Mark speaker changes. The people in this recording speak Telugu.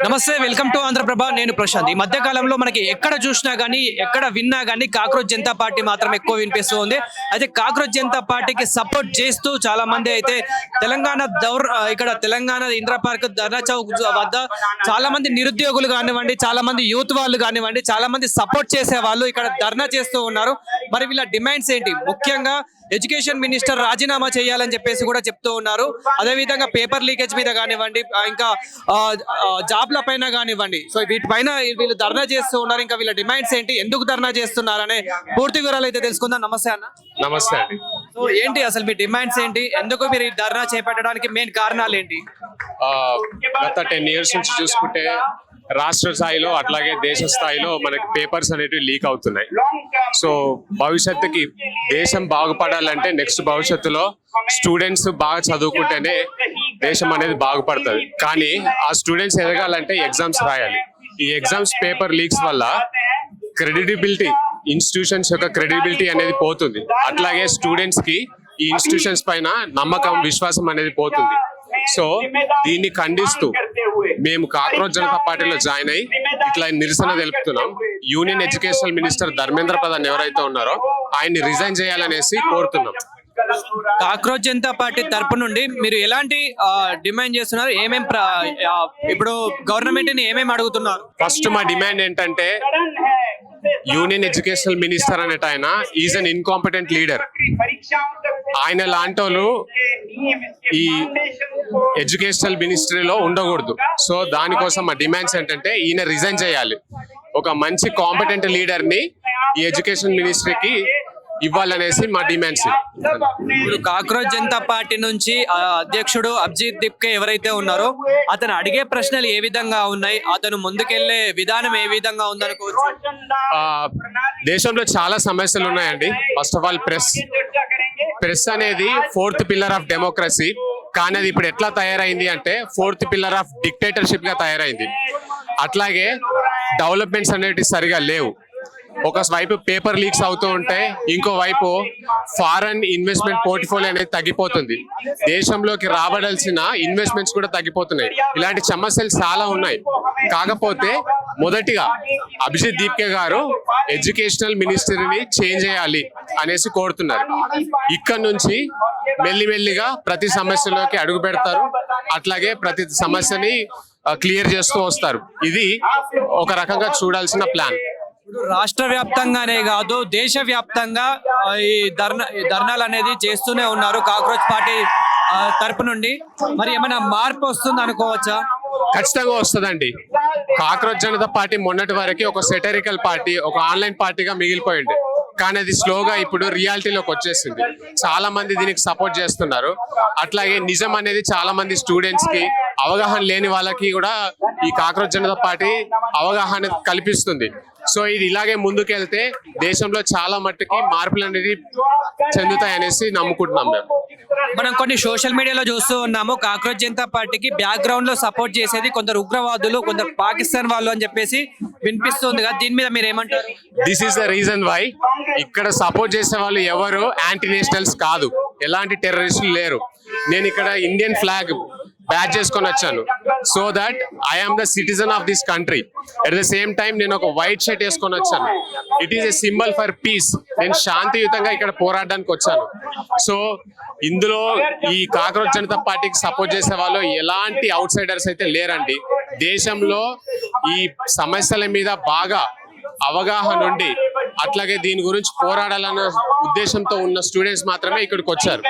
Speaker 1: నమస్తే, వెల్కమ్ టు ఆంధ్రప్రభ. నేను ప్రశాంత్. ఈ మధ్య కాలంలో మనకి ఎక్కడ చూసినా గానీ, ఎక్కడ విన్నా గానీ కాక్రోచ్ జనతా పార్టీ మాత్రం ఎక్కువ వినిపిస్తూ ఉంది. అయితే కాక్రోచ్ జనతా పార్టీకి సపోర్ట్ చేస్తూ చాలా మంది అయితే ఇక్కడ తెలంగాణ ఇందిరా పార్క్ ధర్నా చౌక్ వద్ద చాలా మంది నిరుద్యోగులు కానివ్వండి, చాలా మంది యూత్ వాళ్ళు కానివ్వండి, చాలా మంది సపోర్ట్ చేసే వాళ్ళు ఇక్కడ ధర్నా చేస్తూ ఉన్నారు. మరి వీళ్ళ డిమాండ్స్ ఏంటి? ముఖ్యంగా ఎడ్యుకేషన్ మినిస్టర్ రాజీనామా చేయాలని చెప్పేసి కూడా చెప్తూ ఉన్నారు. అదేవిధంగా పేపర్ లీకేజ్ మీద కానివ్వండి, ఇంకా జాబ్ల పైన కానివ్వండి, సో వీటిపైన వీళ్ళు ధర్నా చేస్తూ ఉన్నారు. ఇంకా వీళ్ళ డిమాండ్స్ ఏంటి, ఎందుకు ధర్నా చేస్తున్నారనే పూర్తి వివరాలు అయితే తెలుసుకుందాం. నమస్తే అన్న.
Speaker 2: నమస్తే అండి.
Speaker 1: సో ఏంటి అసలు మీ డిమాండ్స్ ఏంటి, ఎందుకు మీరు ఈ ధర్నా చేపట్టడానికి మెయిన్ కారణాలు ఏంటి?
Speaker 2: గత 10 years నుంచి చూసుకుంటే రాష్ట్ర స్థాయిలో అట్లాగే దేశ స్థాయిలో మనకి పేపర్స్ అనేవి లీక్ అవుతున్నాయి. సో భవిష్యత్తుకి దేశం బాగుపడాలంటే నెక్స్ట్ భవిష్యత్తులో స్టూడెంట్స్ బాగా చదువుకుంటేనే దేశం అనేది బాగుపడుతుంది. కానీ ఆ స్టూడెంట్స్ ఎదగాలంటే ఎగ్జామ్స్ రాయాలి. ఈ ఎగ్జామ్స్ పేపర్ లీక్స్ వల్ల క్రెడిబిలిటీ, ఇన్స్టిట్యూషన్స్ యొక్క క్రెడిబిలిటీ అనేది పోతుంది. అట్లాగే స్టూడెంట్స్ కి ఈ ఇన్స్టిట్యూషన్స్ పైన నమ్మకం, విశ్వాసం అనేది పోతుంది. సో దీన్ని ఖండిస్తూ మేము కాక్రోచ్ జనతా పార్టీలో జాయిన్ అయ్యి ఇట్లా నిరసన తెలుపుతున్నాం. Union educational minister Dharmendra Pradhan ఎవరైతే ఉన్నారో ఆయన్ని రిజైన్ చేయాలనేసి కోరుతున్నాం.
Speaker 1: కాక్రోచ్ జనతా పార్టీ తరపు నుండి మీరు ఎలాంటి డిమాండ్ చేస్తున్నారు? ఇప్పుడు గవర్నమెంట్ ని ఏమేమి అడుగుతున్నారు?
Speaker 2: ఫస్ట్ మా డిమాండ్ ఏంటంటే, యూనియన్ ఎడ్యుకేషనల్ మినిస్టర్ అనేట ఆయన ఈజ్ అన్ ఇన్కాంపిటెంట్ లీడర్. ఆయన లాంటి వాళ్ళు ఈ ఎడ్యుకేషనల్ మినిస్ట్రీలో ఉండకూడదు. సో దానికోసం మా డిమాండ్స్ ఏంటంటే, ఈయన రిజైన్ చేయాలి. ఒక మంచి కాంపిటెంట్ లీడర్ ని ఈ ఎడ్యుకేషన్ మినిస్ట్రీకి ఇవ్వాలనేసి మా డిమాండ్స్.
Speaker 1: ఇప్పుడు కాక్రోచ్ జనతా పార్టీ నుంచి అధ్యక్షుడు అభిజిత్ దిప్కే ఎవరైతే ఉన్నారో అతను అడిగే ప్రశ్నలు ఏ విధంగా ఉన్నాయి, అతను ముందుకెళ్లే విధానం ఏ విధంగా ఉందనుకోవచ్చు?
Speaker 2: దేశంలో చాలా సమస్యలు ఉన్నాయండి. ఫస్ట్ ఆఫ్ ఆల్ ప్రెస్ అనేది 4th pillar ఆఫ్ డెమోక్రసీ. కానీ అది ఇప్పుడు ఎట్లా తయారైంది అంటే 4th pillar ఆఫ్ డిక్టేటర్షిప్ గా తయారైంది. అట్లాగే డెవలప్మెంట్స్ అనేవి సరిగా లేవు. ఒక వైపు పేపర్ లీక్స్ అవుతూ ఉంటే, ఇంకో వైపు ఫారెన్ ఇన్వెస్ట్మెంట్ పోర్ట్ఫోలియో అనేది తగ్గిపోతుంది. దేశంలోకి రాబడాల్సిన ఇన్వెస్ట్మెంట్స్ కూడా తగ్గిపోతున్నాయి. ఇలాంటి సమస్యలు చాలా ఉన్నాయి. కాకపోతే మొదటిగా అభిజిత్ దీప్కే గారు ఎడ్యుకేషనల్ మినిస్టర్ని చేంజ్ చేయాలి అనేసి కోరుతున్నారు. ఇక్కడ నుంచి మెల్లిమెల్లిగా ప్రతి సమస్యలోకి అడుగు పెడతారు. అట్లాగే ప్రతి సమస్యని క్లియర్ చేస్తూ వస్తారు. ఇది ఒక రకంగా చూడాల్సిన ప్లాన్.
Speaker 1: రాష్ట్ర వ్యాప్తంగానే కాదు, దేశ వ్యాప్తంగా ఈ ధర్నాలు అనేది చేస్తూనే ఉన్నారు కాక్రోచ్ పార్టీ తరపు నుండి. మరి ఏమైనా మార్పు వస్తుంది అనుకోవచ్చా?
Speaker 2: ఖచ్చితంగా వస్తుందండి. కాక్రోచ్ జనతా పార్టీ మొన్నటి వరకు ఒక సెటరికల్ పార్టీ, ఒక ఆన్లైన్ పార్టీగా మిగిలిపోయింది. కానీ అది స్లోగా ఇప్పుడు రియాలిటీలోకి వచ్చేసింది. చాలా మంది దీనికి సపోర్ట్ చేస్తున్నారు. అట్లాగే నిజం అనేది చాలా మంది స్టూడెంట్స్ కి, అవగాహన లేని వాళ్ళకి కూడా ఈ కాక్రోచ్ జనతా పార్టీ అవగాహన కల్పిస్తుంది. సో ఇది ఇలాగే ముందుకెళ్తే దేశంలో చాలా మట్టుకి మార్పులు అనేది చెందుతాయనేసి నమ్ముకుంటున్నాం.
Speaker 1: మనం కొన్ని సోషల్ మీడియాలో చూస్తూ ఉన్నాము, కాక్రోచ్ జనతా పార్టీకి బ్యాక్గ్రౌండ్ లో సపోర్ట్ చేసేది కొందరు ఉగ్రవాదులు, కొందరు పాకిస్తాన్ వాళ్ళు అని చెప్పేసి వినిపిస్తుంది కదా, దీని మీద మీరు ఏమంటారు?
Speaker 2: This is the reason why ఇక్కడ సపోర్ట్ చేసే వాళ్ళు ఎవరు యాంటీ నేషనల్స్ కాదు, ఎలాంటి టెర్రరిస్టులు లేరు. నేను ఇక్కడ ఇండియన్ ఫ్లాగ్ బ్యాచ్ చేసుకొని వచ్చాను. So that I am the citizen of this country. At the same time నేను ఒక వైట్ షర్ట్ వేసుకొని వచ్చాను. It is a symbol for peace. నేను శాంతియుతంగా ఇక్కడ పోరాడడానికి వచ్చాను. సో ఇందులో ఈ కాక్రోచ్ జనతా పార్టీకి సపోర్ట్ చేసే వాళ్ళు ఎలాంటి అవుట్ సైడర్స్ అయితే లేరండి. దేశంలో ఈ సమస్యల మీద బాగా అవగాహన ఉండి అట్లాగే దీని గురించి పోరాడాలన్న ఉద్దేశంతో ఉన్న స్టూడెంట్స్ మాత్రమే ఇక్కడికి వచ్చారు.